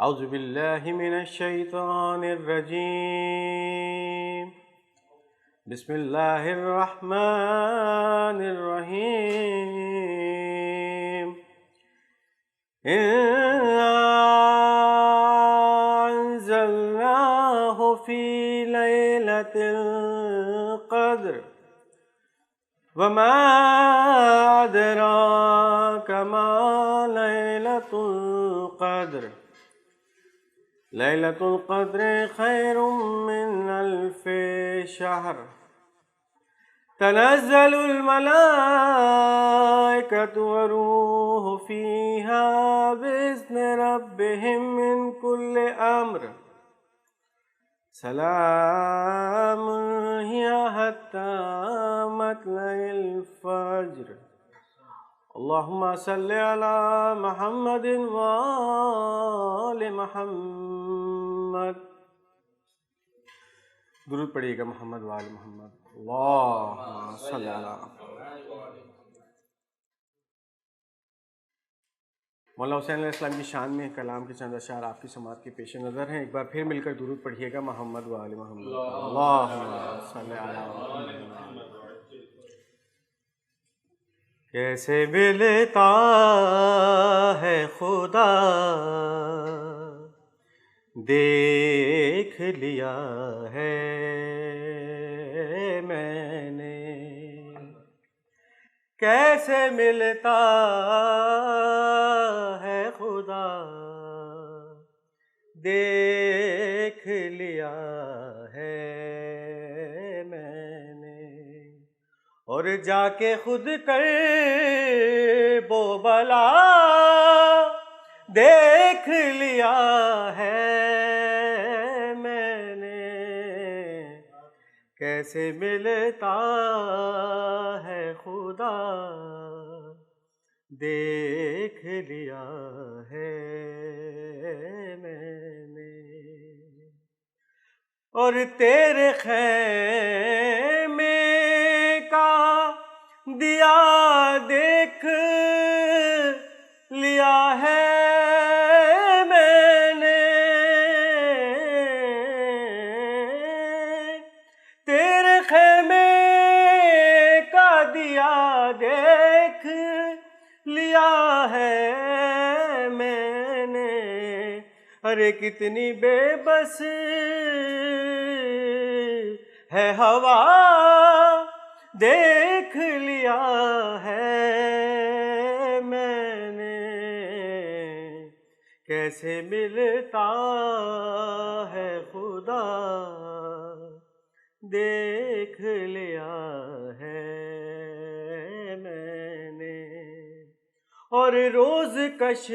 اعوذ باللہ من الشیطان الرجیم بسم اللہ الرحمن الرحیم انا انزلناہ فی لیلۃ القدر وما ادراک ما لیلۃ القدر لیلۃ القدر خیر من الف شہر تنزل الملائکۃ والروح فیہا بإذن ربہم من کل امر سلام ہی حتی مطلع الفجر اللہم صلی علی محمد وآل محمد. درود پڑھیے گا محمد وآل محمد. اللہم صلی علی مولانا حسین علیہ السلام کی شان میں کلام کے چند اشعار آپ کی سماعت کے پیش نظر ہیں. ایک بار پھر مل کر درود پڑھیے گا محمد وآل محمد. اللہم صلی علی محمد. کیسے ملتا ہے خدا دیکھ لیا ہے میں نے، کیسے ملتا ہے خدا دیکھ لیا ہے میں نے، اور جا کے خود کر بو بلا دیکھ لیا ہے میں نے، کیسے ملتا ہے خدا دیکھ لیا ہے میں نے، اور تیرے خیمے کا دیا دیکھ لیا ہے میں نے، تیرے خیمے کا دیا دیکھ لیا ہے میں نے، ارے کتنی بے بس ہے ہوا دیکھ لیا ہے میں نے، کیسے ملتا ہے خدا دیکھ لیا ہے میں نے، اور روز کش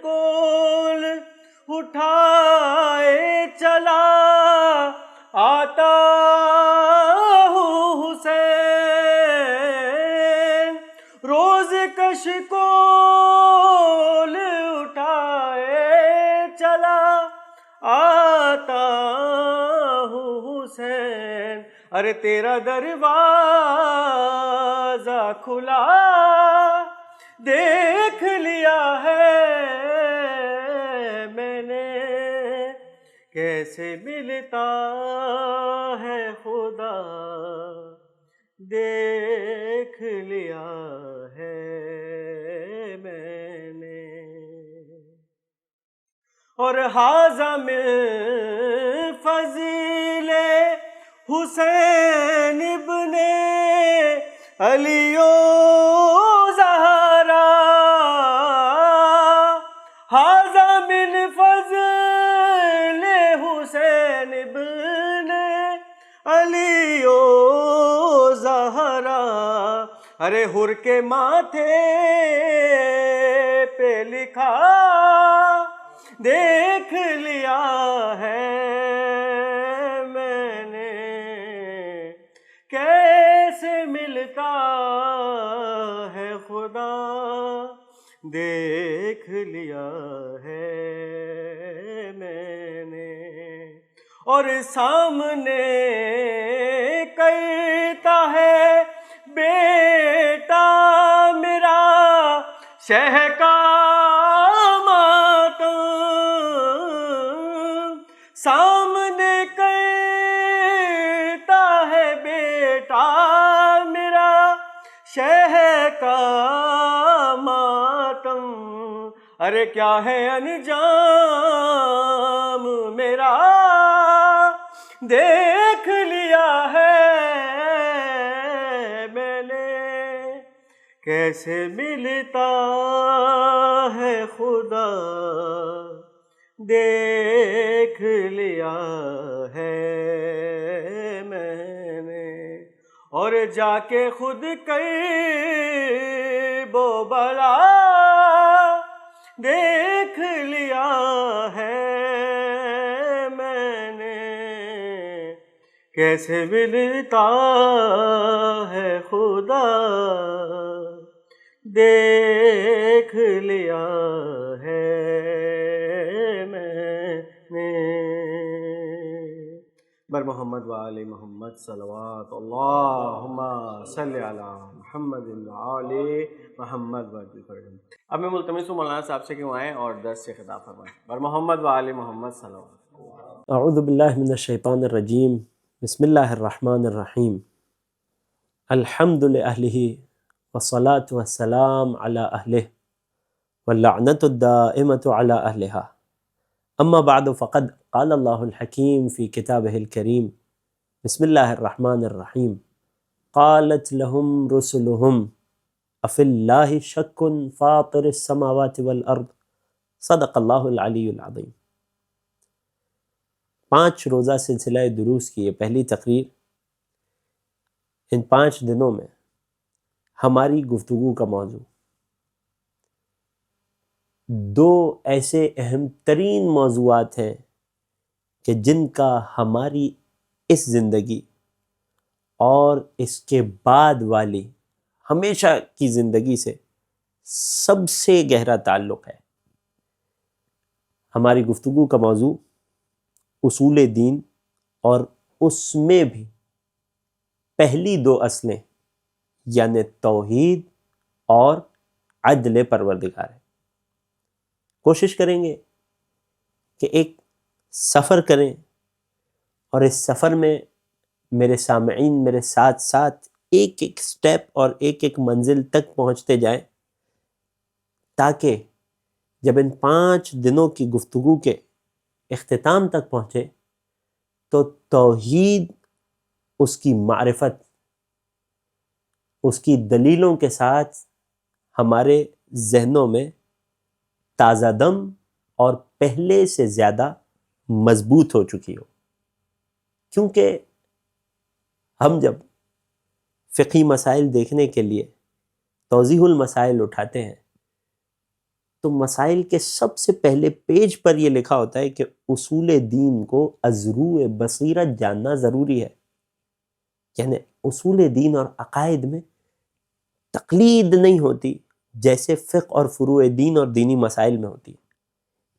کول اٹھائے چلا آتا ہوں حسین، روز کش کول اٹھائے چلا آتا ہوں حسین، ارے تیرا دروازہ کھلا دیکھ لیا ہے میں نے، کیسے ملتا ہے خدا دیکھ لیا ہے میں نے، اور ھذا من فضل حسین ابن علی و زہرا، ھذا من فضل حسین ابن علی و زہرا، ارے حر کے ماتھے پہ لکھا دیکھ لیا ہے میں نے، کیسے ملتا ہے خدا دیکھ لیا ہے میں نے، اور سامنے کہتا ہے بیٹا میرا شہ کا ماتم ارے کیا ہے انجام میرا دیکھ لیا ہے میں نے، کیسے ملتا ہے خدا دیکھ لیا ہے میں نے، اور جا کے خود کئی بو بلا دیکھ لیا ہے میں نے، کیسے ملتا ہے خدا دیکھ لیا ہے میں نے۔ بر محمد وآل محمد صلوات اللہم صلی علی محمد وآل محمد وسلم۔ اب میں ملتمس ہوں مولانا صاحب سے کہ وہ آئیں اور درس سے خطاب فرمائیں۔ بر محمد وآل محمد صلوات۔ اعوذ باللہ من الشیطان الرجیم، بسم اللہ الرحمن الرحیم، الحمد لأہلہ والصلاة والسلام علی اہلہ واللعنۃ الدائمۃ علی اہلہا، اما بعد فقد قال اللہ الحکیم فی کتابہ الکریم، بسم اللہ الرحمن الرحیم، قالت لہم رسلہم افی اللہ شک فاطر السماوات والارض، صدق اللہ العلی العظیم۔ 5 روزہ سلسلہ دروس کی یہ پہلی تقریر۔ ان 5 دنوں میں ہماری گفتگو کا موضوع 2 ایسے اہم ترین موضوعات ہیں کہ جن کا ہماری اس زندگی اور اس کے بعد والی ہمیشہ کی زندگی سے سب سے گہرا تعلق ہے۔ ہماری گفتگو کا موضوع اصول دین، اور اس میں بھی پہلی 2 اصلیں یعنی توحید اور عدل پروردگار ہے۔ کوشش کریں گے کہ ایک سفر کریں اور اس سفر میں میرے سامعین میرے ساتھ ساتھ ایک ایک سٹیپ اور ایک ایک منزل تک پہنچتے جائیں، تاکہ جب ان 5 دنوں کی گفتگو کے اختتام تک پہنچے تو توحید، اس کی معرفت، اس کی دلیلوں کے ساتھ ہمارے ذہنوں میں تازہ دم اور پہلے سے زیادہ مضبوط ہو چکی ہو۔ کیونکہ ہم جب فقہی مسائل دیکھنے کے لیے توضیح المسائل اٹھاتے ہیں تو مسائل کے سب سے پہلے پیج پر یہ لکھا ہوتا ہے کہ اصول دین کو از روئے بصیرت جاننا ضروری ہے۔ یعنی اصول دین اور عقائد میں تقلید نہیں ہوتی جیسے فقہ اور فروع دین اور دینی مسائل میں ہوتی ہے۔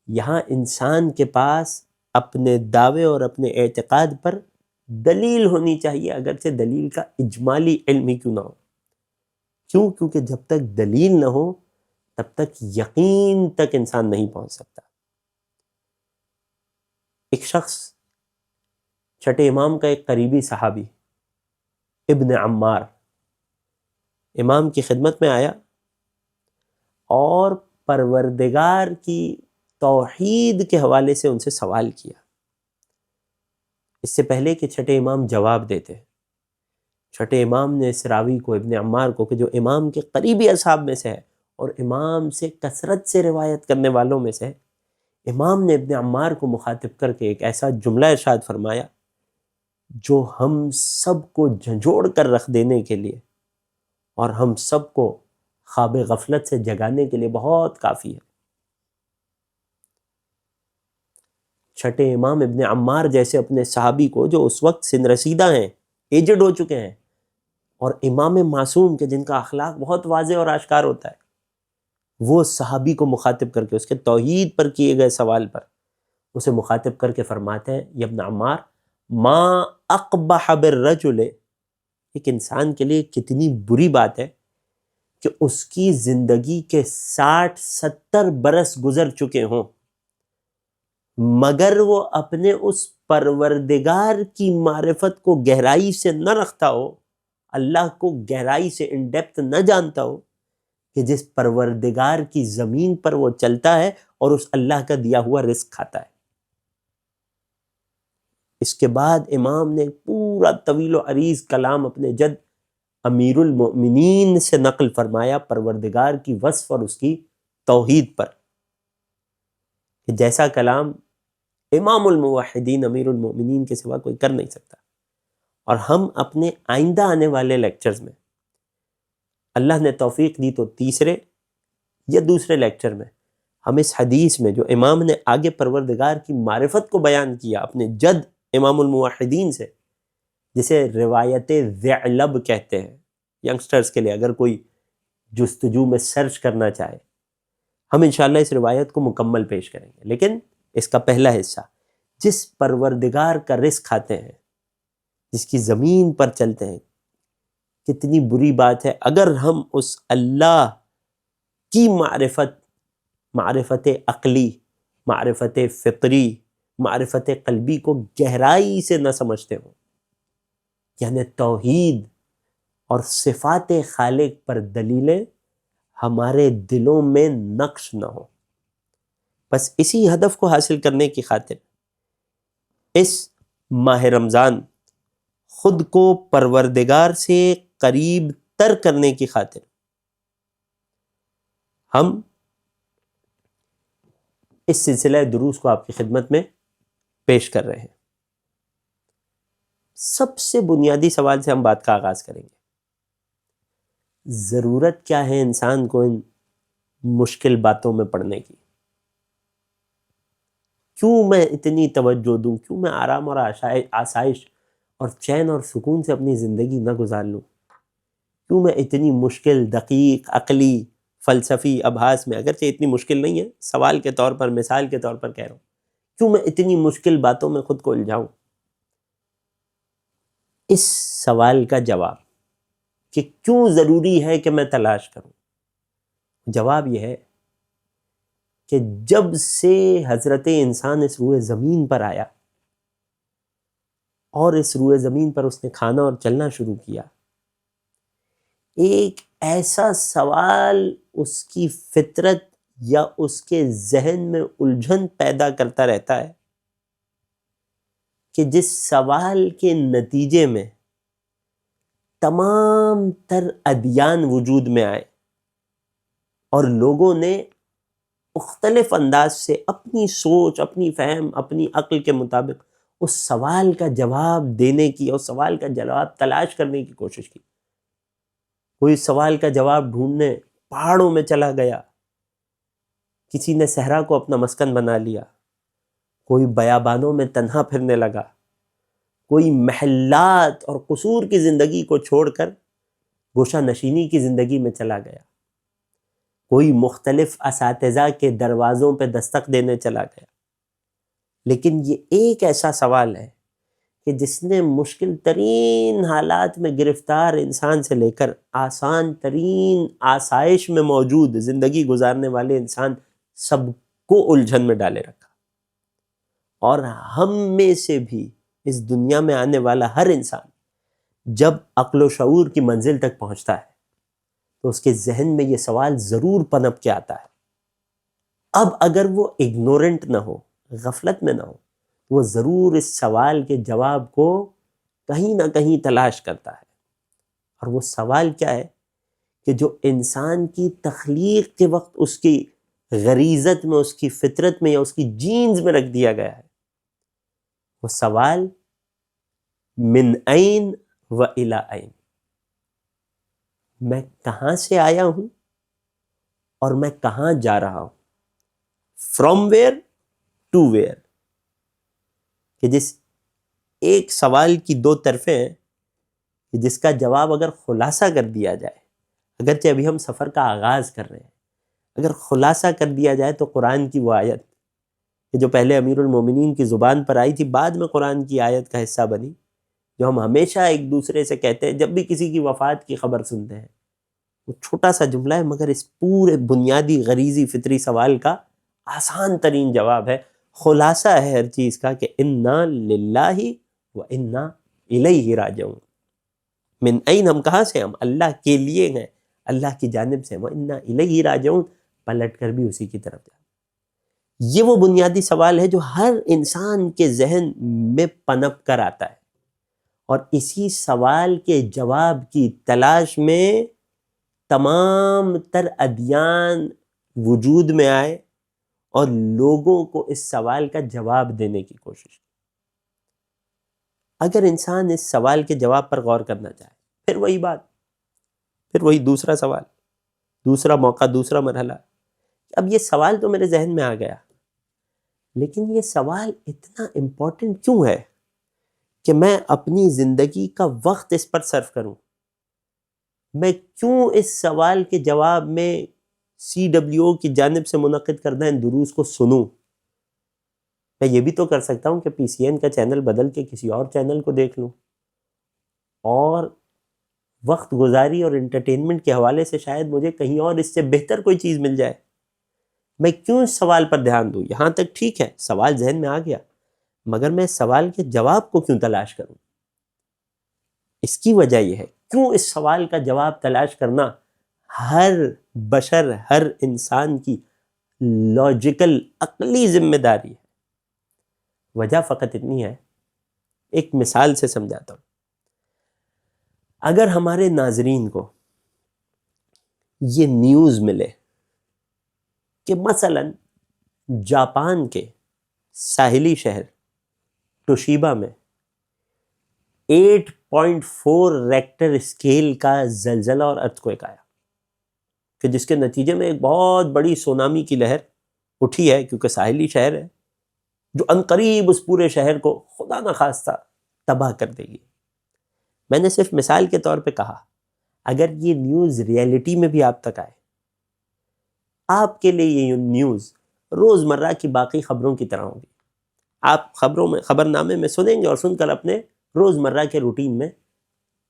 یہاں انسان کے پاس اپنے دعوے اور اپنے اعتقاد پر دلیل ہونی چاہیے، اگرچہ دلیل کا اجمالی علم ہی کیوں نہ ہو۔ کیونکہ جب تک دلیل نہ ہو تب تک یقین تک انسان نہیں پہنچ سکتا۔ ایک شخص چھٹے امام کا ایک قریبی صحابی ابن عمار امام کی خدمت میں آیا اور پروردگار کی توحید کے حوالے سے ان سے سوال کیا۔ اس سے پہلے کہ چھٹے امام جواب دیتے، چھٹے امام نے اس راوی کو، ابن عمار کو، کہ جو امام کے قریبی اصحاب میں سے ہے اور امام سے کثرت سے روایت کرنے والوں میں سے ہے، امام نے ابن عمار کو مخاطب کر کے ایک ایسا جملہ ارشاد فرمایا جو ہم سب کو جھنجھوڑ کر رکھ دینے کے لیے اور ہم سب کو خواب غفلت سے جگانے کے لیے بہت کافی ہے۔ چھٹے امام ابن عمار جیسے اپنے صحابی کو، جو اس وقت سن رسیدہ ہیں، ایجڈ ہو چکے ہیں، اور امام معصوم کے جن کا اخلاق بہت واضح اور آشکار ہوتا ہے، وہ صحابی کو مخاطب کر کے اس کے توحید پر کیے گئے سوال پر اسے مخاطب کر کے فرماتے ہیں، یا ابن عمار، ما اقبح بالرجل، ایک انسان کے لیے کتنی بری بات ہے کہ اس کی زندگی کے 60-70 برس گزر چکے ہوں مگر وہ اپنے اس پروردگار کی معرفت کو گہرائی سے نہ رکھتا ہو، اللہ کو گہرائی سے ان ڈیپتھ نہ جانتا ہو، کہ جس پروردگار کی زمین پر وہ چلتا ہے اور اس اللہ کا دیا ہوا رزق کھاتا ہے۔ اس کے بعد امام نے پورا طویل و عریض کلام اپنے جد امیر المؤمنین سے نقل فرمایا پروردگار کی وصف اور اس کی توحید پر، کہ جیسا کلام امام الموحدین امیر المؤمنین کے سوا کوئی کر نہیں سکتا۔ اور ہم اپنے آئندہ آنے والے لیکچرز میں اللہ نے توفیق دی تو تیسرے یا دوسرے لیکچر میں ہم اس حدیث میں جو امام نے آگے پروردگار کی معرفت کو بیان کیا اپنے جد امام الموحدین سے، جسے روایت ثعلب کہتے ہیں، ینگسٹرز کے لیے اگر کوئی جستجو میں سرچ کرنا چاہے، ہم انشاءاللہ اس روایت کو مکمل پیش کریں گے۔ لیکن اس کا پہلا حصہ، جس پروردگار کا رزق کھاتے ہیں، جس کی زمین پر چلتے ہیں، کتنی بری بات ہے اگر ہم اس اللہ کی معرفت عقلی، معرفت فطری، معرفت قلبی کو گہرائی سے نہ سمجھتے ہوں، یعنی توحید اور صفات خالق پر دلیلیں ہمارے دلوں میں نقش نہ ہو۔ بس اسی ہدف کو حاصل کرنے کی خاطر اس ماہ رمضان خود کو پروردگار سے قریب تر کرنے کی خاطر ہم اس سلسلہ دروس کو آپ کی خدمت میں پیش کر رہے ہیں۔ سب سے بنیادی سوال سے ہم بات کا آغاز کریں گے۔ ضرورت کیا ہے انسان کو ان مشکل باتوں میں پڑھنے کی؟ کیوں میں اتنی توجہ دوں؟ کیوں میں آرام اور آسائش اور چین اور سکون سے اپنی زندگی نہ گزار لوں؟ کیوں میں اتنی مشکل، دقیق، عقلی، فلسفی ابحاث میں، اگرچہ اتنی مشکل نہیں ہے، سوال کے طور پر، مثال کے طور پر کہہ رہا ہوں، کیوں میں اتنی مشکل باتوں میں خود کو الجھاؤں؟ اس سوال کا جواب کہ کیوں ضروری ہے کہ میں تلاش کروں، جواب یہ ہے کہ جب سے حضرت انسان اس روئے زمین پر آیا اور اس روئے زمین پر اس نے کھانا اور چلنا شروع کیا، ایک ایسا سوال اس کی فطرت یا اس کے ذہن میں الجھن پیدا کرتا رہتا ہے کہ جس سوال کے نتیجے میں تمام تر ادیان وجود میں آئے اور لوگوں نے مختلف انداز سے اپنی سوچ، اپنی فہم، اپنی عقل کے مطابق اس سوال کا جواب دینے کی، اس سوال کا جواب تلاش کرنے کی کوشش کی۔ کوئی سوال کا جواب ڈھونڈنے پہاڑوں میں چلا گیا، کسی نے صحرا کو اپنا مسکن بنا لیا، کوئی بیابانوں میں تنہا پھرنے لگا، کوئی محلات اور قصور کی زندگی کو چھوڑ کر گوشہ نشینی کی زندگی میں چلا گیا، کوئی مختلف اساتذہ کے دروازوں پہ دستک دینے چلا گیا۔ لیکن یہ ایک ایسا سوال ہے کہ جس نے مشکل ترین حالات میں گرفتار انسان سے لے کر آسان ترین آسائش میں موجود زندگی گزارنے والے انسان سب کو الجھن میں ڈالے رکھا۔ اور ہم میں سے بھی اس دنیا میں آنے والا ہر انسان جب عقل و شعور کی منزل تک پہنچتا ہے تو اس کے ذہن میں یہ سوال ضرور پنپ کے آتا ہے۔ اب اگر وہ اگنورنٹ نہ ہو، غفلت میں نہ ہو، وہ ضرور اس سوال کے جواب کو کہیں نہ کہیں تلاش کرتا ہے۔ اور وہ سوال کیا ہے کہ جو انسان کی تخلیق کے وقت اس کی غریزت میں، اس کی فطرت میں یا اس کی جینز میں رکھ دیا گیا ہے۔ وہ سوال من این و الی این، میں کہاں سے آیا ہوں اور میں کہاں جا رہا ہوں، فرام ویئر ٹو ویئر، کہ جس ایک سوال کی دو طرفیں ہیں کہ جس کا جواب اگر خلاصہ کر دیا جائے، اگرچہ ابھی ہم سفر کا آغاز کر رہے ہیں، اگر خلاصہ کر دیا جائے تو قرآن کی وہ آیت کہ جو پہلے امیر المومنین کی زبان پر آئی تھی، بعد میں قرآن کی آیت کا حصہ بنی، جو ہم ہمیشہ ایک دوسرے سے کہتے ہیں جب بھی کسی کی وفات کی خبر سنتے ہیں، وہ چھوٹا سا جملہ ہے مگر اس پورے بنیادی غریزی فطری سوال کا آسان ترین جواب ہے، خلاصہ ہے ہر چیز کا، کہ انا للہ و انا الیہ راجعون۔ من این، ہم کہاں سے؟ ہم اللہ کے لیے ہیں، اللہ کی جانب سے وَإِنَّا إِلَيْهِ راجعون، پلٹ کر بھی اسی کی طرف جانا۔ یہ وہ بنیادی سوال ہے جو ہر انسان کے ذہن میں پنپ کر آتا ہے، اور اسی سوال کے جواب کی تلاش میں تمام تر ادیان وجود میں آئے اور لوگوں کو اس سوال کا جواب دینے کی کوشش کی۔ اگر انسان اس سوال کے جواب پر غور کرنا چاہے، پھر وہی بات، پھر وہی دوسرا سوال، دوسرا موقع، دوسرا مرحلہ۔ اب یہ سوال تو میرے ذہن میں آ گیا، لیکن یہ سوال اتنا امپورٹنٹ کیوں ہے کہ میں اپنی زندگی کا وقت اس پر صرف کروں؟ میں کیوں اس سوال کے جواب میں CWO کی جانب سے منعقد کردہ ان دروس کو سنوں؟ میں یہ بھی تو کر سکتا ہوں کہ PCN کا چینل بدل کے کسی اور چینل کو دیکھ لوں، اور وقت گزاری اور انٹرٹینمنٹ کے حوالے سے شاید مجھے کہیں اور اس سے بہتر کوئی چیز مل جائے۔ میں کیوں اس سوال پر دھیان دوں؟ یہاں تک ٹھیک ہے، سوال ذہن میں آ گیا، مگر میں اس سوال کے جواب کو کیوں تلاش کروں؟ اس کی وجہ یہ ہے، کیوں اس سوال کا جواب تلاش کرنا ہر بشر، ہر انسان کی لاجیکل عقلی ذمہ داری ہے۔ وجہ فقط اتنی ہے، ایک مثال سے سمجھاتا ہوں۔ اگر ہمارے ناظرین کو یہ نیوز ملے کہ مثلا جاپان کے ساحلی شہر توشیبا میں 8.4 ریکٹر اسکیل کا زلزلہ اور ارتھکویک آیا، کہ جس کے نتیجے میں ایک بہت بڑی سونامی کی لہر اٹھی ہے، کیونکہ ساحلی شہر ہے، جو عنقریب اس پورے شہر کو خدا نخواستہ تباہ کر دے گی۔ میں نے صرف مثال کے طور پہ کہا، اگر یہ نیوز ریئلٹی میں بھی آپ تک آئے، آپ کے لیے یہ نیوز روزمرہ کی باقی خبروں کی طرح ہوگی۔ آپ خبروں میں، خبرنامے میں سنیں گے اور سن کر اپنے روزمرہ کے روٹین میں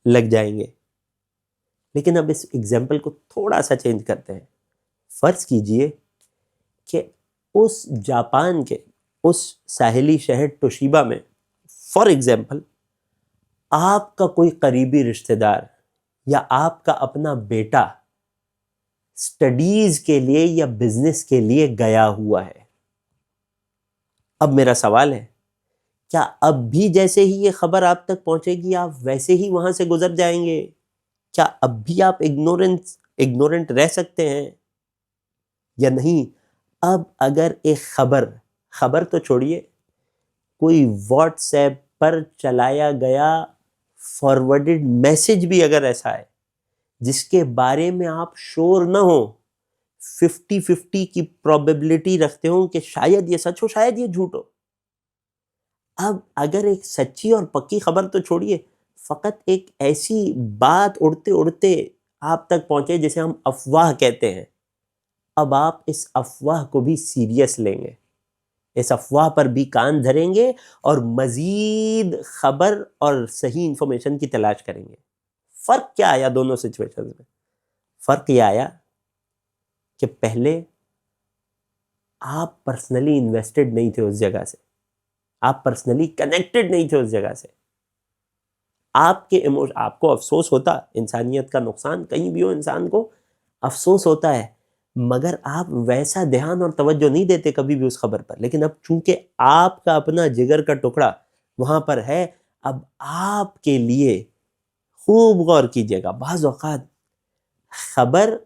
لگ جائیں گے۔ لیکن اب اس ایگزامپل کو تھوڑا سا چینج کرتے ہیں۔ فرض کیجئے کہ اس جاپان کے اس ساحلی شہر توشیبا میں فار ایگزامپل آپ کا کوئی قریبی رشتہ دار یا آپ کا اپنا بیٹا سٹڈیز کے لیے یا بزنس کے لیے گیا ہوا ہے۔ اب میرا سوال ہے، کیا اب بھی جیسے ہی یہ خبر آپ تک پہنچے گی آپ ویسے ہی وہاں سے گزر جائیں گے؟ کیا اب بھی آپ اگنورنٹ رہ سکتے ہیں یا نہیں؟ اب اگر ایک خبر تو چھوڑیے، کوئی واٹس ایپ پر چلایا گیا فارورڈڈ میسج بھی اگر ایسا ہے جس کے بارے میں آپ شور نہ ہو، 50-50 کی پروبیبلٹی رکھتے ہوں کہ شاید یہ سچ ہو، شاید یہ جھوٹ ہو۔ اب اگر ایک سچی اور پکی خبر تو چھوڑیے، فقط ایک ایسی بات اڑتے اڑتے آپ تک پہنچے جسے ہم افواہ کہتے ہیں، اب آپ اس افواہ کو بھی سیریس لیں گے، اس افواہ پر بھی کان دھریں گے اور مزید خبر اور صحیح انفارمیشن کی تلاش کریں گے۔ فرق کیا آیا دونوں سچویشن میں؟ فرق یہ آیا کہ پہلے آپ پرسنلی انویسٹڈ نہیں تھے اس جگہ سے، آپ پرسنلی کنیکٹڈ نہیں تھے اس جگہ سے، آپ کو افسوس ہوتا، انسانیت کا نقصان کہیں بھی ہو انسان کو افسوس ہوتا ہے، مگر آپ ویسا دھیان اور توجہ نہیں دیتے کبھی بھی اس خبر پر۔ لیکن اب چونکہ آپ کا اپنا جگر کا ٹکڑا وہاں پر ہے، اب آپ کے لیے خوب غور کیجیے گا، بعض اوقات خبر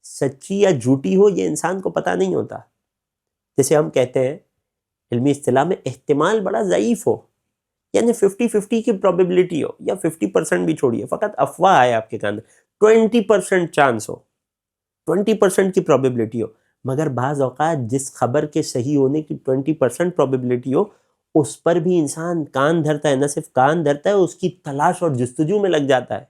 سچی یا جھوٹی ہو یہ انسان کو پتہ نہیں ہوتا۔ جیسے ہم کہتے ہیں علمی اصطلاح میں احتمال بڑا ضعیف ہو، یعنی 50-50 کی پروبیبلٹی ہو، یا 50% بھی چھوڑیے، فقط افواہ آئے آپ کے کان میں، 20% چانس ہو، 20% کی پروبیبلٹی ہو، مگر بعض اوقات جس خبر کے صحیح ہونے کی 20% پروبیبلٹی ہو اس پر بھی انسان کان دھرتا ہے، نہ صرف کان دھرتا ہے، اس کی تلاش اور جستجو میں لگ جاتا ہے،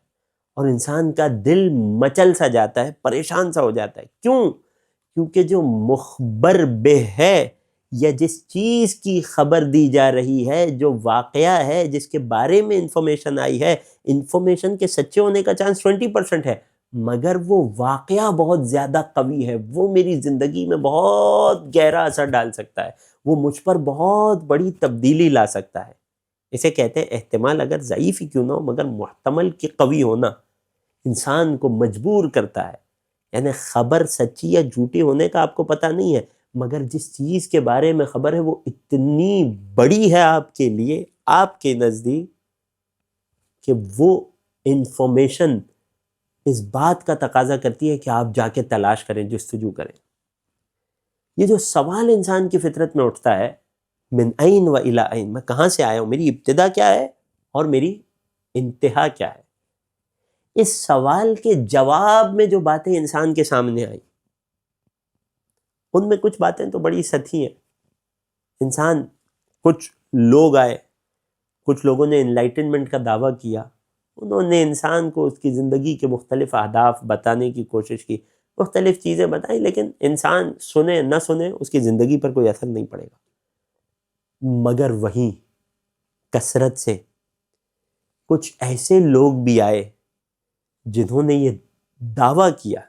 اور انسان کا دل مچل سا جاتا ہے، پریشان سا ہو جاتا ہے۔ کیوں؟ کیونکہ جو مخبر بہ ہے، یا جس چیز کی خبر دی جا رہی ہے، جو واقعہ ہے جس کے بارے میں انفارمیشن آئی ہے، انفارمیشن کے سچے ہونے کا چانس 20% ہے، مگر وہ واقعہ بہت زیادہ قوی ہے، وہ میری زندگی میں بہت گہرا اثر ڈال سکتا ہے، وہ مجھ پر بہت بڑی تبدیلی لا سکتا ہے۔ اسے کہتے ہیں احتمال اگر ضعیف ہی کیوں نہ ہو، مگر محتمل کی قوی ہونا انسان کو مجبور کرتا ہے یعنی خبر سچی یا جھوٹی ہونے کا آپ کو پتہ نہیں ہے، مگر جس چیز کے بارے میں خبر ہے وہ اتنی بڑی ہے آپ کے لیے، آپ کے نزدیک، کہ وہ انفارمیشن اس بات کا تقاضا کرتی ہے کہ آپ جا کے تلاش کریں، جستجو کریں۔ یہ جو سوال انسان کی فطرت میں اٹھتا ہے، من این و الی این، میں کہاں سے آیا ہوں، میری ابتدا کیا ہے اور میری انتہا کیا ہے، اس سوال کے جواب میں جو باتیں انسان کے سامنے آئیں، ان میں کچھ باتیں تو بڑی سطحی ہیں۔ انسان، کچھ لوگ آئے، کچھ لوگوں نے انلائٹنمنٹ کا دعویٰ کیا، انہوں نے انسان کو اس کی زندگی کے مختلف اہداف بتانے کی کوشش کی، مختلف چیزیں بتائیں، لیکن انسان سنے نہ سنے اس کی زندگی پر کوئی اثر نہیں پڑے گا۔ مگر وہیں کثرت سے کچھ ایسے لوگ بھی آئے جنہوں نے یہ دعویٰ کیا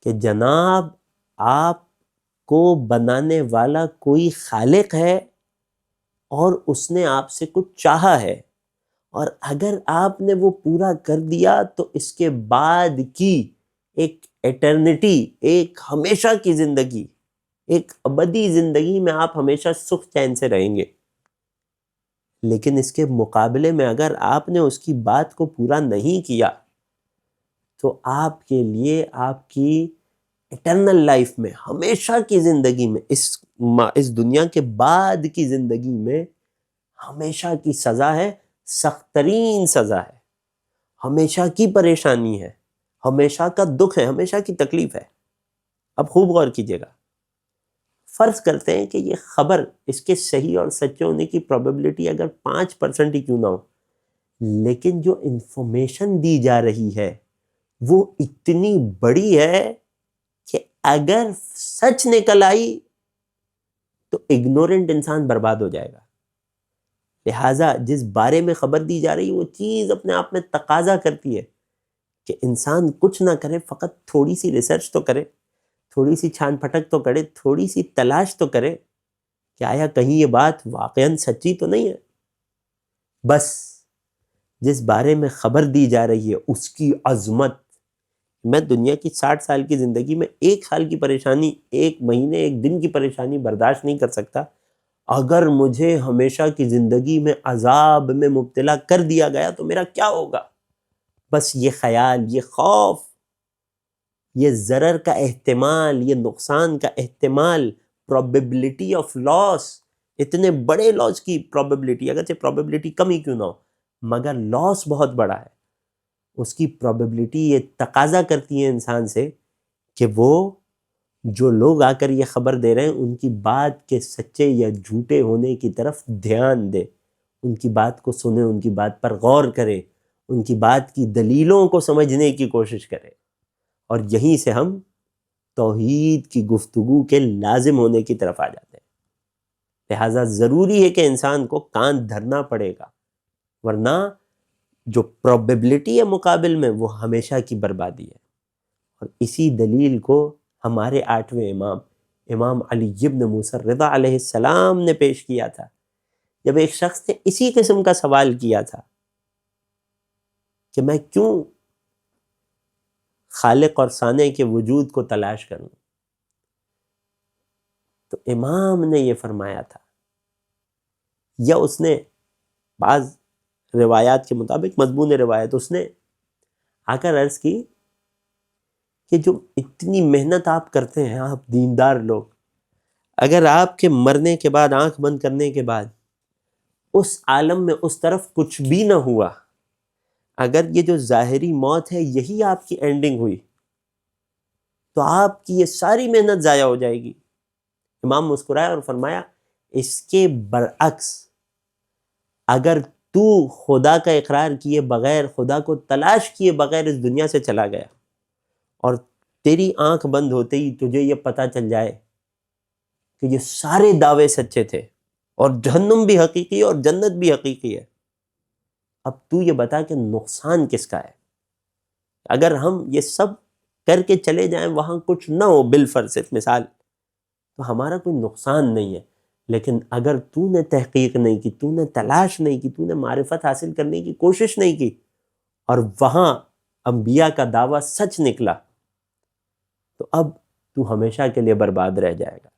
کہ جناب آپ کو بنانے والا کوئی خالق ہے اور اس نے آپ سے کچھ چاہا ہے، اور اگر آپ نے وہ پورا کر دیا تو اس کے بعد کی ایک ایٹرنٹی، ایک ہمیشہ کی زندگی، ایک ابدی زندگی میں آپ ہمیشہ سکھ چین سے رہیں گے۔ لیکن اس کے مقابلے میں اگر آپ نے اس کی بات کو پورا نہیں کیا تو آپ کے لیے آپ کی ایٹرنل لائف میں، ہمیشہ کی زندگی میں، اس دنیا کے بعد کی زندگی میں ہمیشہ کی سزا ہے، سخت ترین سزا ہے، ہمیشہ کی پریشانی ہے، ہمیشہ کا دکھ ہے، ہمیشہ کی تکلیف ہے۔ اب خوب غور کیجیے گا، فرض کرتے ہیں کہ یہ خبر، اس کے صحیح اور سچے ہونے کی پروبیبلٹی اگر 5% ہی کیوں نہ ہو، لیکن جو انفارمیشن دی جا رہی ہے وہ اتنی بڑی ہے کہ اگر سچ نکل آئی تو اگنورنٹ انسان برباد ہو جائے گا۔ لہٰذا جس بارے میں خبر دی جا رہی ہے وہ چیز اپنے آپ میں تقاضا کرتی ہے کہ انسان کچھ نہ کرے، فقط تھوڑی سی ریسرچ تو کرے، تھوڑی سی چھان پھٹک تو کرے، تھوڑی سی تلاش تو کرے کہ آیا کہیں یہ بات واقعاً سچی تو نہیں ہے۔ بس جس بارے میں خبر دی جا رہی ہے اس کی عظمت، میں دنیا کی 60 سال کی زندگی میں 1 سال کی پریشانی، 1 مہینے 1 دن کی پریشانی برداشت نہیں کر سکتا، اگر مجھے ہمیشہ کی زندگی میں عذاب میں مبتلا کر دیا گیا تو میرا کیا ہوگا؟ بس یہ خیال، یہ خوف، یہ ضرر کا احتمال، یہ نقصان کا احتمال، probability آف لاس، اتنے بڑے لاس کی probability، اگرچہ probability کم ہی کیوں نہ ہو مگر لاس بہت بڑا ہے، اس کی probability یہ تقاضا کرتی ہے انسان سے کہ وہ جو لوگ آ کر یہ خبر دے رہے ہیں ان کی بات کے سچے یا جھوٹے ہونے کی طرف دھیان دے، ان کی بات کو سنے، ان کی بات پر غور کرے، ان کی بات کی دلیلوں کو سمجھنے کی کوشش کرے، اور یہیں سے ہم توحید کی گفتگو کے لازم ہونے کی طرف آ جاتے ہیں۔ لہٰذا ضروری ہے کہ انسان کو کان دھرنا پڑے گا، ورنہ جو پروبیبلٹی ہے مقابل میں وہ ہمیشہ کی بربادی ہے۔ اور اسی دلیل کو ہمارے 8ویں امام علی بن موسیٰ الرضا علیہ السلام نے پیش کیا تھا، جب ایک شخص نے اسی قسم کا سوال کیا تھا کہ میں کیوں خالق اور صانع کے وجود کو تلاش کروں، تو امام نے یہ فرمایا تھا، یا اس نے بعض روایات کے مطابق، مضمون روایت، اس نے آ کر عرض کی کہ جو اتنی محنت آپ کرتے ہیں، آپ دیندار لوگ، اگر آپ کے مرنے کے بعد، آنکھ بند کرنے کے بعد اس عالم میں اس طرف کچھ بھی نہ ہوا، اگر یہ جو ظاہری موت ہے یہی آپ کی اینڈنگ ہوئی تو آپ کی یہ ساری محنت ضائع ہو جائے گی۔ امام مسکرایا اور فرمایا، اس کے برعکس اگر تو خدا کا اقرار کیے بغیر، خدا کو تلاش کیے بغیر اس دنیا سے چلا گیا اور تیری آنکھ بند ہوتے ہی تجھے یہ پتہ چل جائے کہ یہ سارے دعوے سچے تھے اور جہنم بھی حقیقی ہے اور جنت بھی حقیقی ہے، اب تو یہ بتا کہ نقصان کس کا ہے؟ اگر ہم یہ سب کر کے چلے جائیں، وہاں کچھ نہ ہو بالفرض مثال، تو ہمارا کوئی نقصان نہیں ہے، لیکن اگر تو نے تحقیق نہیں کی، تو نے تلاش نہیں کی، تو نے معرفت حاصل کرنے کی کوشش نہیں کی، اور وہاں انبیاء کا دعویٰ سچ نکلا تو اب تو ہمیشہ کے لیے برباد رہ جائے گا۔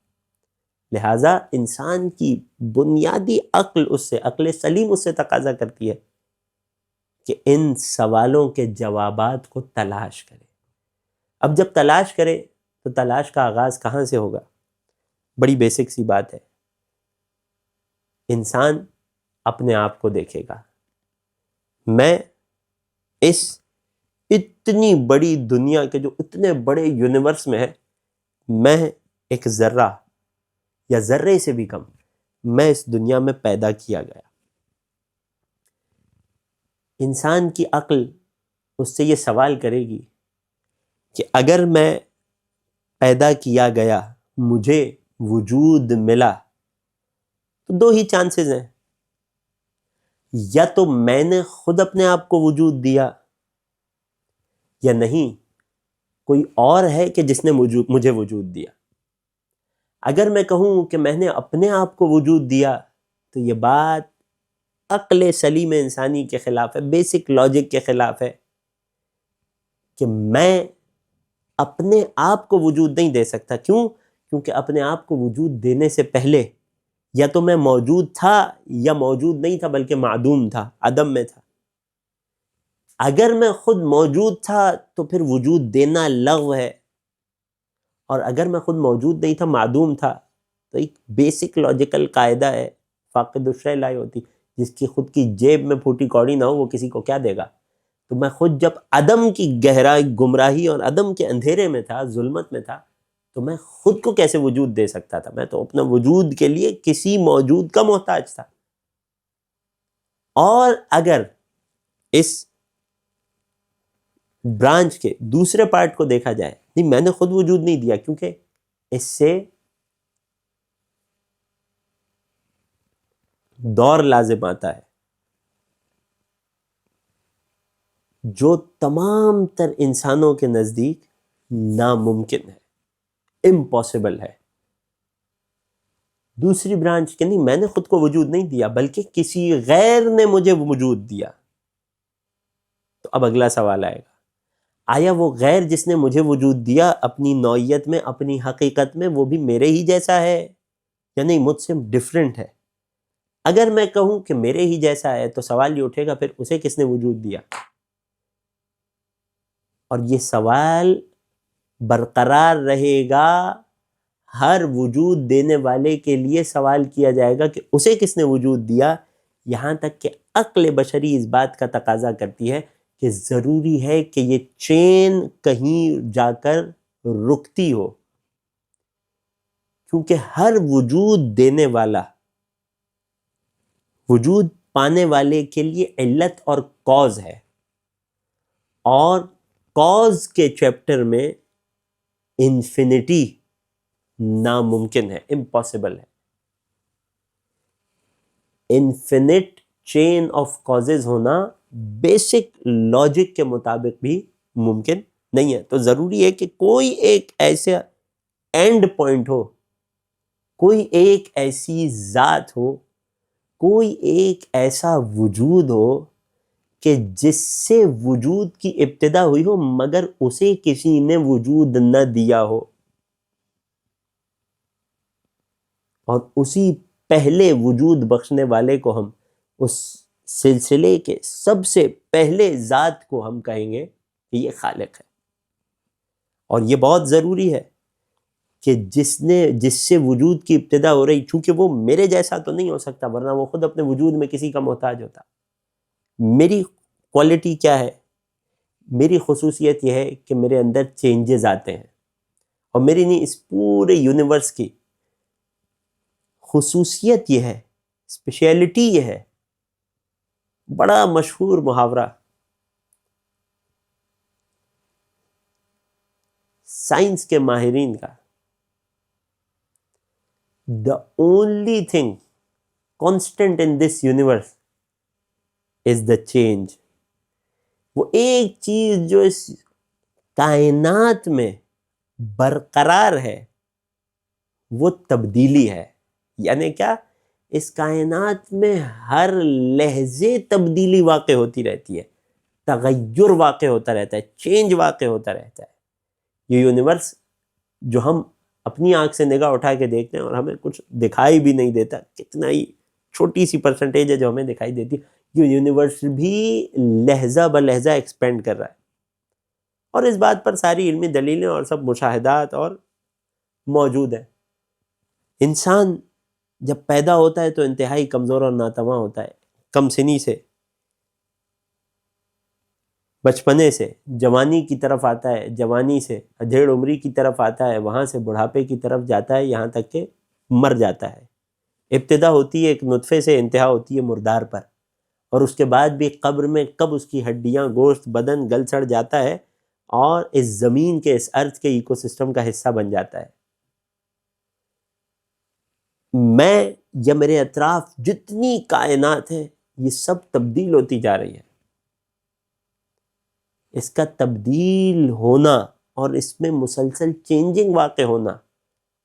لہٰذا انسان کی بنیادی عقل سلیم اس سے تقاضا کرتی ہے کہ ان سوالوں کے جوابات کو تلاش کرے۔ اب جب تلاش کرے تو تلاش کا آغاز کہاں سے ہوگا؟ بڑی بیسک سی بات ہے، انسان اپنے آپ کو دیکھے گا۔ میں اس اتنی بڑی دنیا کے جو اتنے بڑے یونیورس میں ہے، میں ایک ذرہ یا ذرے سے بھی کم، میں اس دنیا میں پیدا کیا گیا۔ انسان کی عقل اس سے یہ سوال کرے گی کہ اگر میں پیدا کیا گیا، مجھے وجود ملا، تو دو ہی چانسز ہیں، یا تو میں نے خود اپنے آپ کو وجود دیا، یا نہیں کوئی اور ہے کہ جس نے مجھے وجود دیا۔ اگر میں کہوں کہ میں نے اپنے آپ کو وجود دیا تو یہ بات عقل سلیم انسانی کے خلاف ہے، بیسک لاجک کے خلاف ہے کہ میں اپنے آپ کو وجود نہیں دے سکتا۔ کیوں؟ کیونکہ اپنے آپ کو وجود دینے سے پہلے یا تو میں موجود تھا یا موجود نہیں تھا بلکہ معدوم تھا، عدم میں تھا۔ اگر میں خود موجود تھا تو پھر وجود دینا لغو ہے، اور اگر میں خود موجود نہیں تھا، معدوم تھا، تو ایک بیسک لاجیکل قاعدہ ہے، فاقد الشیء لا یعطی، جس کی خود کی جیب میں پھوٹی کوڑی نہ ہو وہ کسی کو کیا دے گا؟ تو میں خود جب عدم کی گہرائی، گمراہی اور عدم کے اندھیرے میں تھا، ظلمت میں تھا، تو میں خود کو کیسے وجود دے سکتا تھا؟ میں تو اپنا وجود کے لیے کسی موجود کا محتاج تھا۔ اور اگر اس برانچ کے دوسرے پارٹ کو دیکھا جائے، نہیں میں نے خود وجود نہیں دیا، کیونکہ اس سے دور لازم آتا ہے جو تمام تر انسانوں کے نزدیک ناممکن ہے، امپاسبل ہے۔ دوسری برانچ کہ نہیں میں نے خود کو وجود نہیں دیا بلکہ کسی غیر نے مجھے وجود دیا، تو اب اگلا سوال آئے گا، آیا وہ غیر جس نے مجھے وجود دیا اپنی نوعیت میں، اپنی حقیقت میں وہ بھی میرے ہی جیسا ہے یا نہیں مجھ سے ڈفرینٹ ہے؟ اگر میں کہوں کہ میرے ہی جیسا ہے تو سوال یہ اٹھے گا پھر اسے کس نے وجود دیا؟ اور یہ سوال برقرار رہے گا، ہر وجود دینے والے کے لیے سوال کیا جائے گا کہ اسے کس نے وجود دیا، یہاں تک کہ عقل بشری اس بات کا تقاضا کرتی ہے کہ ضروری ہے کہ یہ چین کہیں جا کر رکتی ہو، کیونکہ ہر وجود دینے والا وجود پانے والے کے لیے علت اور کاز ہے، اور کاز کے چیپٹر میں انفینٹی ناممکن ہے، امپاسبل ہے۔ انفینٹ چین آف کازز ہونا بیسک لاجک کے مطابق بھی ممکن نہیں ہے۔ تو ضروری ہے کہ کوئی ایک ایسا اینڈ پوائنٹ ہو، کوئی ایک ایسی ذات ہو، کوئی ایک ایسا وجود ہو کہ جس سے وجود کی ابتدا ہوئی ہو مگر اسے کسی نے وجود نہ دیا ہو، اور اسی پہلے وجود بخشنے والے کو ہم اس سلسلے کے سب سے پہلے ذات کو ہم کہیں گے کہ یہ خالق ہے۔ اور یہ بہت ضروری ہے کہ جس سے وجود کی ابتدا ہو رہی، چونکہ وہ میرے جیسا تو نہیں ہو سکتا ورنہ وہ خود اپنے وجود میں کسی کا محتاج ہوتا۔ میری کوالٹی کیا ہے؟ میری خصوصیت یہ ہے کہ میرے اندر چینجز آتے ہیں، اور میری نہیں اس پورے یونیورس کی خصوصیت یہ ہے، اسپیشیلٹی یہ ہے۔ بڑا مشہور محاورہ سائنس کے ماہرین کا، the only thing constant in this universe is the change۔ وہ ایک چیز جو اس کائنات میں برقرار ہے وہ تبدیلی ہے۔ یعنی کیا؟ اس کائنات میں ہر لحظے تبدیلی واقع ہوتی رہتی ہے، تغیر واقع ہوتا رہتا ہے، چینج واقع ہوتا رہتا ہے. یہ یونیورس جو ہم اپنی آنکھ سے نگاہ اٹھا کے دیکھتے ہیں اور ہمیں کچھ دکھائی بھی نہیں دیتا، کتنا ہی چھوٹی سی پرسنٹیج ہے جو ہمیں دکھائی دیتی ہے، یہ یونیورس بھی لہجہ بہ لہجہ ایکسپینڈ کر رہا ہے. اور اس بات پر ساری علمی دلیلیں اور سب مشاہدات اور موجود ہیں. انسان جب پیدا ہوتا ہے تو انتہائی کمزور اور ناتواں ہوتا ہے، کم سنی سے، بچپنے سے جوانی کی طرف آتا ہے، جوانی سے ادھیڑ عمری کی طرف آتا ہے، وہاں سے بڑھاپے کی طرف جاتا ہے، یہاں تک کہ مر جاتا ہے. ابتدا ہوتی ہے ایک نطفے سے، انتہا ہوتی ہے مردار پر، اور اس کے بعد بھی قبر میں کب اس کی ہڈیاں، گوشت، بدن گل سڑ جاتا ہے اور اس زمین کے، اس ارتھ کے ایکو سسٹم کا حصہ بن جاتا ہے. میں یا میرے اطراف جتنی کائنات ہے یہ سب تبدیل ہوتی جا رہی ہے. اس کا تبدیل ہونا اور اس میں مسلسل چینجنگ واقع ہونا،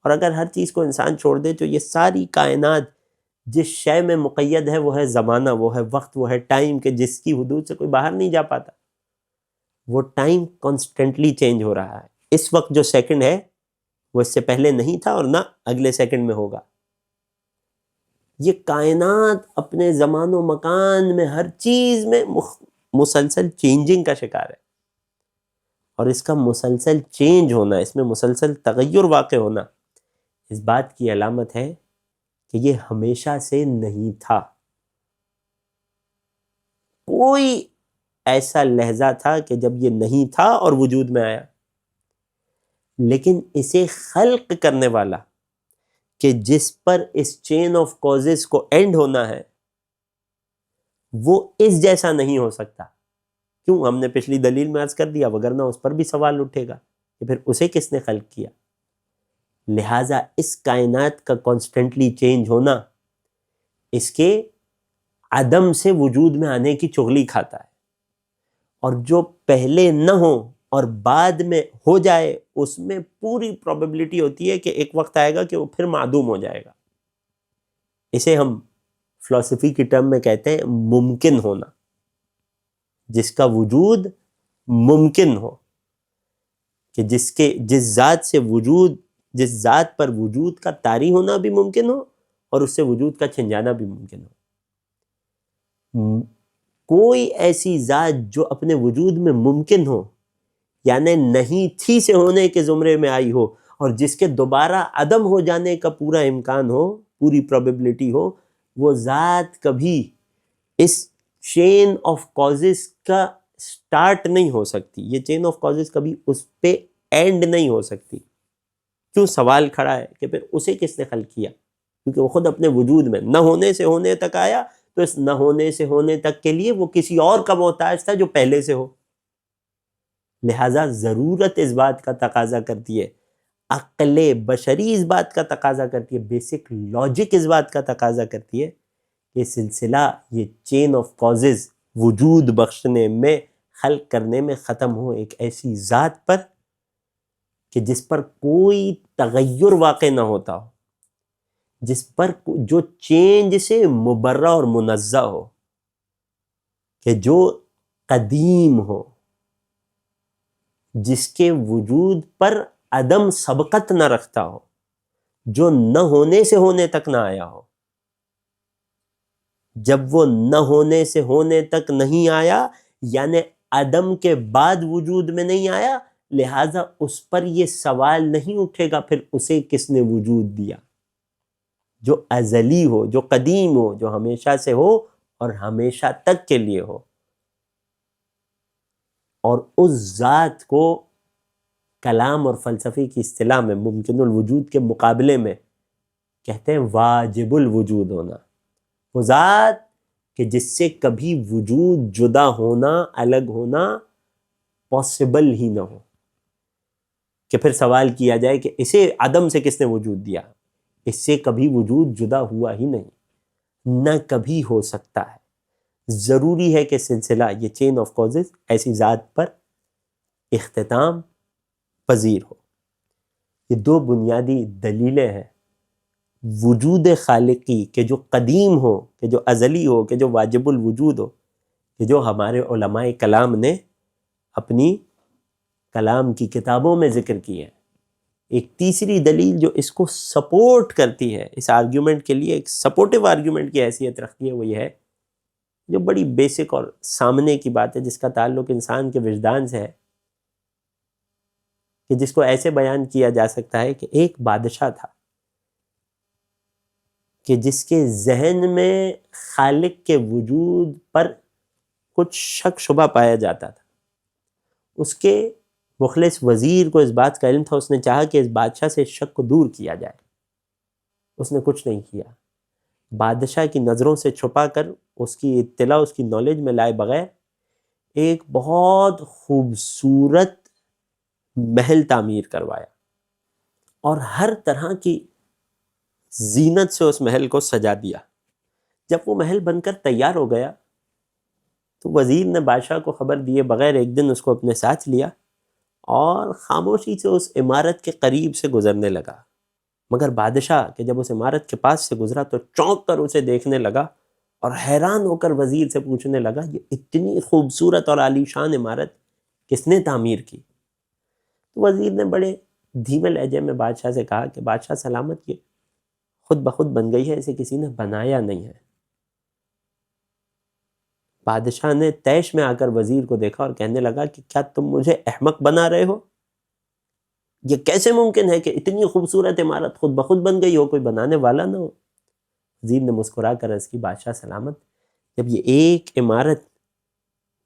اور اگر ہر چیز کو انسان چھوڑ دے تو یہ ساری کائنات جس شے میں مقید ہے وہ ہے زمانہ، وہ ہے وقت، وہ ہے ٹائم، کہ جس کی حدود سے کوئی باہر نہیں جا پاتا. وہ ٹائم کانسٹنٹلی چینج ہو رہا ہے. اس وقت جو سیکنڈ ہے وہ اس سے پہلے نہیں تھا اور نہ اگلے سیکنڈ میں ہوگا. یہ کائنات اپنے زمان و مکان میں ہر چیز میں مسلسل چینجنگ کا شکار ہے، اور اس کا مسلسل چینج ہونا، اس میں مسلسل تغیر واقع ہونا اس بات کی علامت ہے کہ یہ ہمیشہ سے نہیں تھا. کوئی ایسا لحظہ تھا کہ جب یہ نہیں تھا اور وجود میں آیا، لیکن اسے خلق کرنے والا، کہ جس پر اس چین آف کازز کو اینڈ ہونا ہے، وہ اس جیسا نہیں ہو سکتا. کیوں؟ ہم نے پچھلی دلیل میں عرض کر دیا، وگرنہ اس پر بھی سوال اٹھے گا کہ پھر اسے کس نے خلق کیا. لہٰذا اس کائنات کا کانسٹنٹلی چینج ہونا اس کے عدم سے وجود میں آنے کی چغلی کھاتا ہے، اور جو پہلے نہ ہو اور بعد میں ہو جائے اس میں پوری پروبیبلٹی ہوتی ہے کہ ایک وقت آئے گا کہ وہ پھر معدوم ہو جائے گا. اسے ہم فلسفی کی ٹرم میں کہتے ہیں ممکن ہونا، جس کا وجود ممکن ہو، کہ جس ذات پر وجود کا طاری ہونا بھی ممکن ہو اور اس سے وجود کا چھن جانا بھی ممکن ہو. کوئی ایسی ذات جو اپنے وجود میں ممکن ہو، یعنی نہیں تھی سے ہونے کے زمرے میں آئی ہو، اور جس کے دوبارہ عدم ہو جانے کا پورا امکان ہو، پوری پروبیبلٹی ہو، وہ ذات کبھی اس چین آف کازز کا سٹارٹ نہیں ہو سکتی. یہ چین آف کازز کبھی اس پہ اینڈ نہیں ہو سکتی. کیوں؟ سوال کھڑا ہے کہ پھر اسے کس نے خلق کیا؟ کیونکہ وہ خود اپنے وجود میں نہ ہونے سے ہونے تک آیا، تو اس نہ ہونے سے ہونے تک کے لیے وہ کسی اور کا محتاج تھا جو پہلے سے ہو. لہٰذا ضرورت اس بات کا تقاضا کرتی ہے، عقل بشری اس بات کا تقاضا کرتی ہے، بیسک لاجک اس بات کا تقاضا کرتی ہے کہ سلسلہ، یہ چین آف کازز وجود بخشنے میں، خلق کرنے میں ختم ہو ایک ایسی ذات پر کہ جس پر کوئی تغیر واقع نہ ہوتا ہو، جس پر جو چینج سے مبرہ اور منزہ ہو، کہ جو قدیم ہو، جس کے وجود پر عدم سبقت نہ رکھتا ہو، جو نہ ہونے سے ہونے تک نہ آیا ہو. جب وہ نہ ہونے سے ہونے تک نہیں آیا، یعنی عدم کے بعد وجود میں نہیں آیا، لہٰذا اس پر یہ سوال نہیں اٹھے گا پھر اسے کس نے وجود دیا. جو ازلی ہو، جو قدیم ہو، جو ہمیشہ سے ہو اور ہمیشہ تک کے لیے ہو، اور اس ذات کو کلام اور فلسفی کی اصطلاح میں ممکن الوجود کے مقابلے میں کہتے ہیں واجب الوجود ہونا. وہ ذات کہ جس سے کبھی وجود جدا ہونا، الگ ہونا پاسبل ہی نہ ہو، کہ پھر سوال کیا جائے کہ اسے عدم سے کس نے وجود دیا. اس سے کبھی وجود جدا ہوا ہی نہیں، نہ کبھی ہو سکتا ہے. ضروری ہے کہ سلسلہ، یہ چین آف کازز ایسی ذات پر اختتام پذیر ہو. یہ دو بنیادی دلیلیں ہیں وجود خالقی، کہ جو قدیم ہو، کہ جو ازلی ہو، کہ جو واجب الوجود ہو، کہ جو ہمارے علماء کلام نے اپنی کلام کی کتابوں میں ذکر کی ہے۔ ایک تیسری دلیل جو اس کو سپورٹ کرتی ہے، اس آرگیومنٹ کے لیے ایک سپورٹیو آرگیومنٹ کی حیثیت رکھتی ہے، وہ یہ ہے جو بڑی بیسک اور سامنے کی بات ہے، جس کا تعلق انسان کے وجدان سے ہے، کہ جس کو ایسے بیان کیا جا سکتا ہے کہ ایک بادشاہ تھا کہ جس کے ذہن میں خالق کے وجود پر کچھ شک شبہ پایا جاتا تھا۔ اس کے مخلص وزیر کو اس بات کا علم تھا، اس نے چاہا کہ اس بادشاہ سے اس شک کو دور کیا جائے، اس نے کچھ نہیں کیا، بادشاہ کی نظروں سے چھپا کر اس کی اطلاع، اس کی نالج میں لائے بغیر ایک بہت خوبصورت محل تعمیر کروایا اور ہر طرح کی زینت سے اس محل کو سجا دیا۔ جب وہ محل بن کر تیار ہو گیا تو وزیر نے بادشاہ کو خبر دیے بغیر ایک دن اس کو اپنے ساتھ لیا اور خاموشی سے اس عمارت کے قریب سے گزرنے لگا۔ مگر بادشاہ کہ جب اس عمارت کے پاس سے گزرا تو چونک کر اسے دیکھنے لگا اور حیران ہو کر وزیر سے پوچھنے لگا، یہ اتنی خوبصورت اور عالیشان عمارت کس نے تعمیر کی؟ تو وزیر نے بڑے دھیمے لہجے میں بادشاہ سے کہا کہ بادشاہ سلامت، یہ خود بخود بن گئی ہے، اسے کسی نے بنایا نہیں ہے۔ بادشاہ نے طیش میں آ کر وزیر کو دیکھا اور کہنے لگا کہ کیا تم مجھے احمق بنا رہے ہو؟ یہ کیسے ممکن ہے کہ اتنی خوبصورت عمارت خود بخود بن گئی ہو، کوئی بنانے والا نہ ہو؟ وزیر نے مسکرا کر عرض کی، بادشاہ سلامت، جب یہ ایک عمارت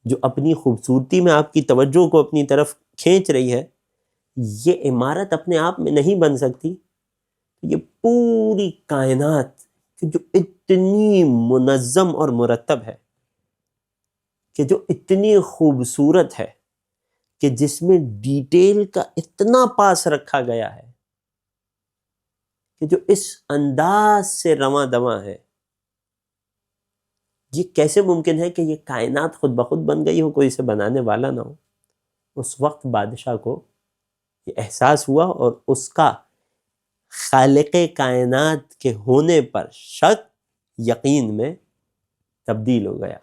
جو اپنی خوبصورتی میں آپ کی توجہ کو اپنی طرف کھینچ رہی ہے، یہ عمارت اپنے آپ میں نہیں بن سکتی، یہ پوری کائنات جو اتنی منظم اور مرتب ہے، کہ جو اتنی خوبصورت ہے، کہ جس میں ڈیٹیل کا اتنا پاس رکھا گیا ہے، کہ جو اس انداز سے رواں دواں ہے، یہ کیسے ممکن ہے کہ یہ کائنات خود بخود بن گئی ہو، کوئی اسے بنانے والا نہ ہو؟ اس وقت بادشاہ کو یہ احساس ہوا اور اس کا خالق کائنات کے ہونے پر شک یقین میں تبدیل ہو گیا۔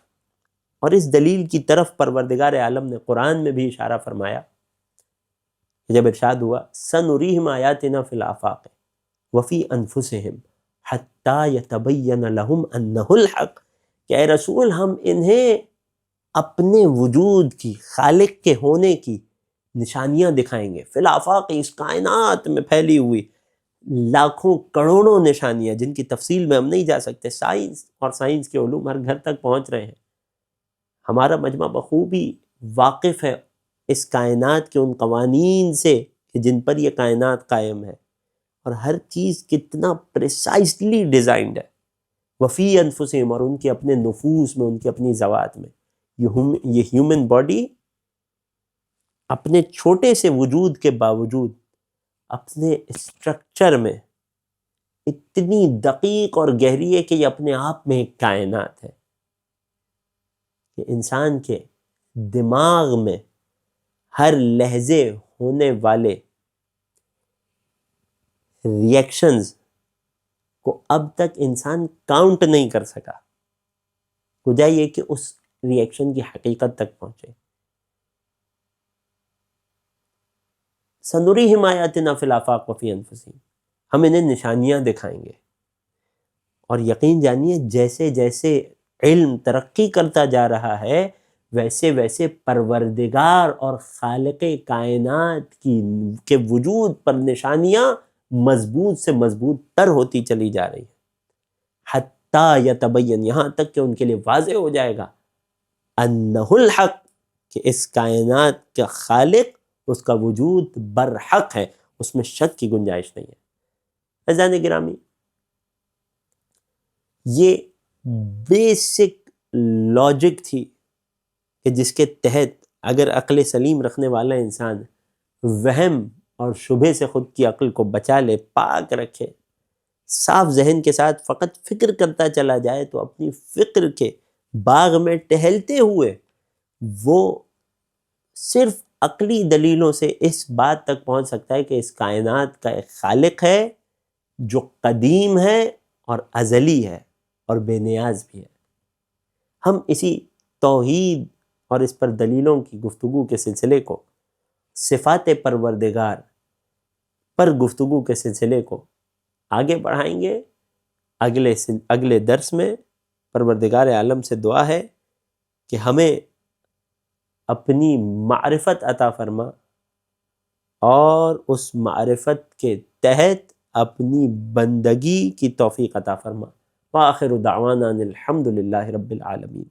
اور اس دلیل کی طرف پروردگار عالم نے قرآن میں بھی اشارہ فرمایا، جب ارشاد ہوا سنریہم آیاتنا فی الآفاق وفی انفسہم حتی یتبین لہم انہ الحق، کہ اے رسول ہم انہیں اپنے وجود کی، خالق کے ہونے کی نشانیاں دکھائیں گے، فی الآفاق، اس کائنات میں پھیلی ہوئی لاکھوں کروڑوں نشانیاں جن کی تفصیل میں ہم نہیں جا سکتے، سائنس اور سائنس کے علوم ہر گھر تک پہنچ رہے ہیں، ہمارا مجمع بخوبی واقف ہے اس کائنات کے ان قوانین سے کہ جن پر یہ کائنات قائم ہے، اور ہر چیز کتنا پریسائزلی ڈیزائنڈ ہے، وفی انفسہم، اور ان کے اپنے نفوس میں، ان کی اپنی ذوات میں۔ یہ ہیومن باڈی اپنے چھوٹے سے وجود کے باوجود اپنے اسٹرکچر میں اتنی دقیق اور گہری ہے کہ یہ اپنے آپ میں ایک کائنات ہے، کہ انسان کے دماغ میں ہر لحظے ہونے والے ریئیکشنز کو اب تک انسان کاؤنٹ نہیں کر سکا، وجہ یہ کہ اس ریئیکشن کی حقیقت تک پہنچے۔ سنریہم آیاتنا فی الآفاق وفی انفسہم، ہم انہیں نشانیاں دکھائیں گے، اور یقین جانیے جیسے جیسے علم ترقی کرتا جا رہا ہے، ویسے ویسے پروردگار اور خالق کائنات کے وجود پر نشانیاں مضبوط سے مضبوط تر ہوتی چلی جا رہی ہیں، حتی یتبین، یہاں تک کہ ان کے لیے واضح ہو جائے گا، انہ الحق، کہ اس کائنات کا خالق، اس کا وجود برحق ہے، اس میں شک کی گنجائش نہیں ہے۔ عزیزان گرامی، یہ بیسک لاجک تھی کہ جس کے تحت اگر عقل سلیم رکھنے والا انسان وہم اور شبہ سے خود کی عقل کو بچا لے، پاک رکھے، صاف ذہن کے ساتھ فقط فکر کرتا چلا جائے، تو اپنی فکر کے باغ میں ٹہلتے ہوئے وہ صرف عقلی دلیلوں سے اس بات تک پہنچ سکتا ہے کہ اس کائنات کا ایک خالق ہے جو قدیم ہے اور ازلی ہے اور بے نیاز بھی ہے۔ ہم اسی توحید اور اس پر دلیلوں کی گفتگو کے سلسلے کو، صفات پروردگار پر گفتگو کے سلسلے کو آگے بڑھائیں گے اگلے درس میں۔ پروردگار عالم سے دعا ہے کہ ہمیں اپنی معرفت عطا فرما اور اس معرفت کے تحت اپنی بندگی کی توفیق عطا فرما۔ وآخر دعوانا الحمد للہ رب العالمین۔